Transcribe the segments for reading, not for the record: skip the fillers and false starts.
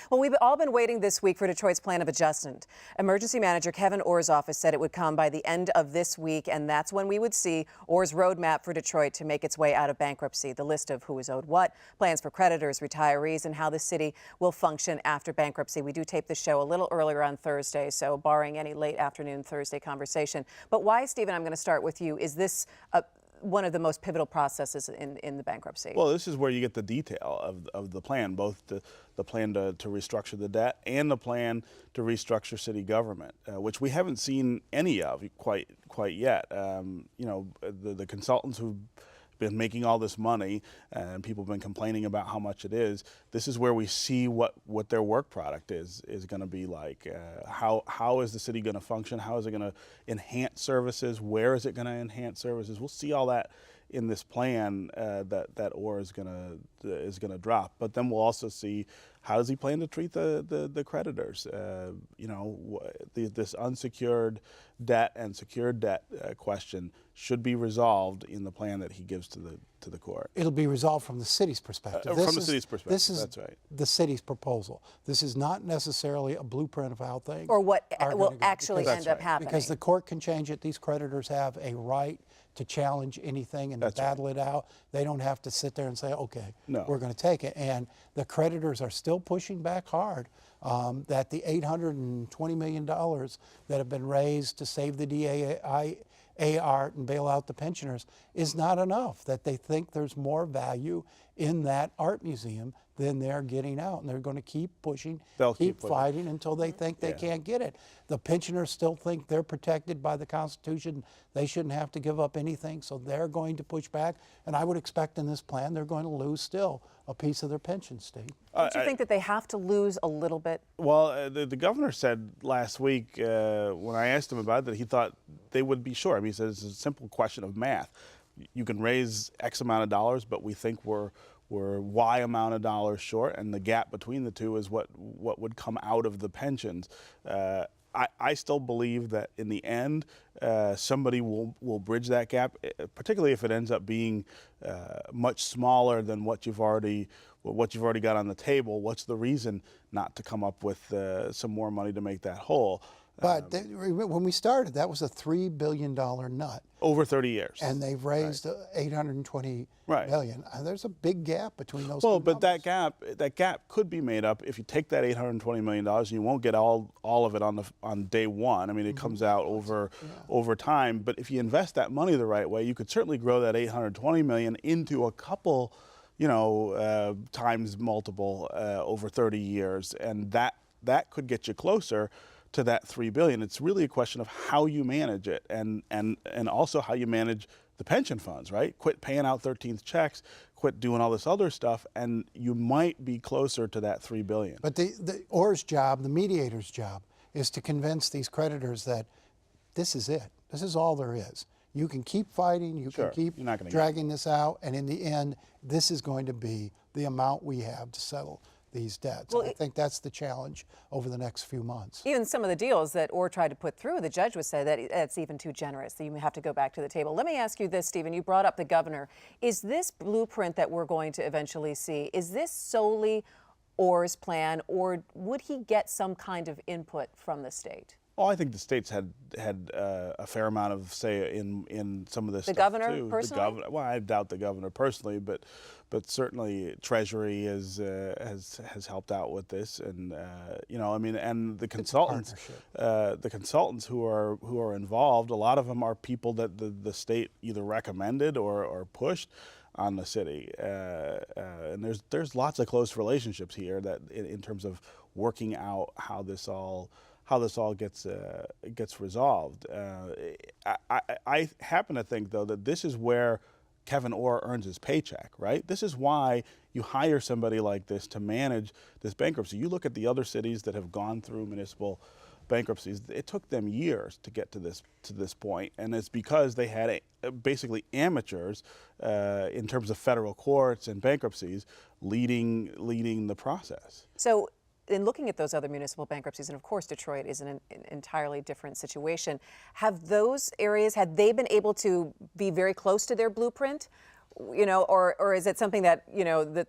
Well, we've all been waiting this week for Detroit's plan of adjustment. Emergency manager Kevin Orr's office said it would come by the end of this week, and that's when we would see Orr's roadmap for Detroit to make its way out of bankruptcy. The list of who is owed what, plans for creditors, retirees, and how the city will function after bankruptcy. We do tape the show a little earlier on Thursday, so barring any late afternoon Thursday conversation. But why, Stephen, I'm going to start with you. Is this one of the most pivotal processes in the bankruptcy? Well, this is where you get the detail of the plan, both the plan to restructure the debt and the plan to restructure city government, which we haven't seen any of quite yet. You know, the consultants who've been making all this money, and people have been complaining about how much it is. This is where we see what their work product is going to be like. How is the city going to function? How is it going to enhance services? Where is it going to enhance services? We'll see all that in this plan that Orr is going to drop. But then we'll also see, how does he plan to treat the creditors? You know, this unsecured debt and secured debt question should be resolved in the plan that he gives to the court. It'll be resolved from the city's perspective. From the city's perspective, this is that's right. The city's proposal. This is not necessarily a blueprint of how things or what will go, actually end up happening. Because the court can change it. These creditors have a right to challenge anything and to battle it out. They don't have to sit there and say, okay, we're going to take it. And the creditors are still pushing back hard that the $820 million that have been raised to save the DAR and bail out the pensioners is not enough, that they think there's more value in that art museum than they're getting out. And they're going to keep pushing, keep fighting until they think they can't get it. The pensioners still think they're protected by the Constitution. They shouldn't have to give up anything, so they're going to push back. And I would expect in this plan they're going to lose still a piece of their pension, Steve. Don't you think that they have to lose a little bit? Well, the governor said last week when I asked him about it that he thought they would be short. I mean, he said it's a simple question of math. You can raise X amount of dollars, but we think we're Y amount of dollars short, and the gap between the two is what would come out of the pensions. I still believe that in the end, somebody will bridge that gap, particularly if it ends up being much smaller than what you've already got on the table. What's the reason not to come up with some more money to make that whole? But when we started, that was a $3 billion nut. Over 30 years. And they've raised $820 million. There's a big gap between those two but numbers. that gap could be made up if you take that $820 million, and you won't get all of it on day one. I mean, it comes out over time. But if you invest that money the right way, you could certainly grow that $820 million into a couple, times multiple over 30 years, and that could get you closer to that $3 billion. It's really a question of how you manage it, and also how you manage the pension funds, right? Quit paying out 13th checks, quit doing all this other stuff, and you might be closer to that $3 billion. But the Orr's job, the mediator's job, is to convince these creditors that this is it. This is all there is. You can keep fighting, you can keep dragging this out, and in the end, this is going to be the amount we have to settle these debts. Well, I think that's the challenge over the next few months. Even some of the deals that Orr tried to put through, the judge would say that it's even too generous, that you have to go back to the table. Let me ask you this, Stephen. You brought up the governor. Is this blueprint that we're going to eventually see, is this solely Orr's plan, or would he get some kind of input from the state? Well, I think the states had a fair amount of say in some of this stuff, governor, too. personally? The governor, well, I doubt the governor personally, but certainly Treasury has helped out with this, and I mean, and the consultants who are involved, a lot of them are people that the state either recommended or pushed on the city, and there's lots of close relationships here that in terms of working out how this all gets resolved. I happen to think, though, that this is where Kevin Orr earns his paycheck, right? This is why you hire somebody like this to manage this bankruptcy. You look at the other cities that have gone through municipal bankruptcies. It took them years to get to this point, and it's because they had basically amateurs in terms of federal courts and bankruptcies leading the process. So, in looking at those other municipal bankruptcies, and of course Detroit is in an entirely different situation, have those areas, had they been able to be very close to their blueprint? or is it something that,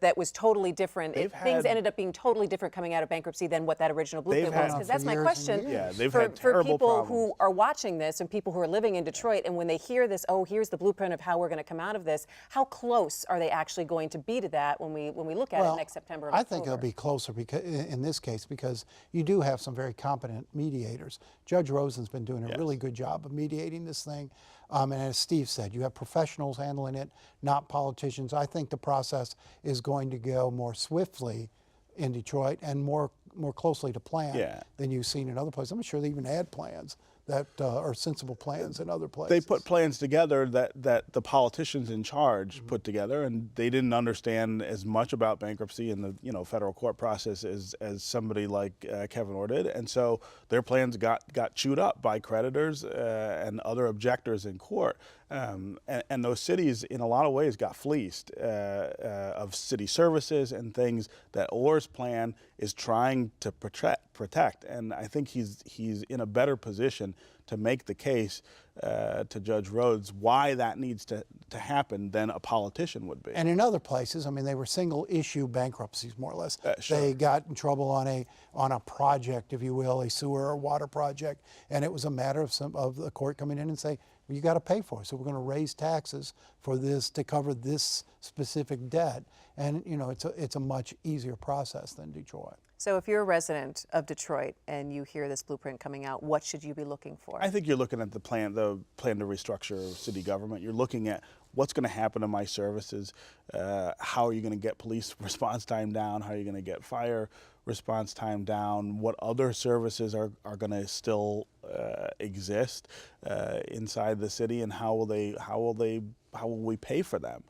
that was totally different? Things had- ended up being totally different coming out of bankruptcy than what that original blueprint was? Because that's my years and question. years. Yeah, they've for, had for terrible people problems. who are watching this and people who are living in Detroit, and when they hear this, oh, here's the blueprint of how we're going to come out of this, how close are they actually going to be to that when we look at it next September? I think it'll be closer because, in this case, because you do have some very competent mediators. Judge Rosen's been doing a really good job of mediating this thing. And as Steve said, you have professionals handling it, not politicians. I think the process is going to go more swiftly in Detroit and more closely to plan than you've seen in other places. I'm sure they even had plans that are sensible plans in other places. They put plans together that the politicians in charge put together, and they didn't understand as much about bankruptcy and the federal court process as somebody like Kevin Orr did, and so their plans got chewed up by creditors and other objectors in court, and those cities in a lot of ways got fleeced of city services and things that Orr's plan is trying to protect, and I think he's in a better position to make the case to Judge Rhodes why that needs to happen than a politician would be. And in other places, I mean, they were single issue bankruptcies, more or less. Sure. They got in trouble on a project, if you will, a sewer or water project, and it was a matter of the court coming in and saying, well, you got to pay for it, so we're going to raise taxes for this to cover this specific debt. And it's a much easier process than Detroit. So if you're a resident of Detroit and you hear this blueprint coming out, what should you be looking for? I think you're looking at the plan to restructure city government. You're looking at what's going to happen to my services. How are you going to get police response time down? How are you going to get fire response time down? What other services are going to still exist inside the city, and how will we pay for them?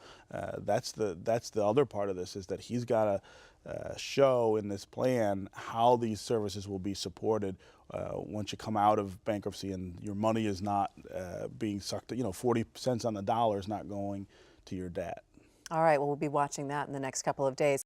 That's the other part of this, is that he's got to show in this plan how these services will be supported once you come out of bankruptcy and your money is not being sucked. 40 cents on the dollar is not going to your debt. All right, well, we'll be watching that in the next couple of days.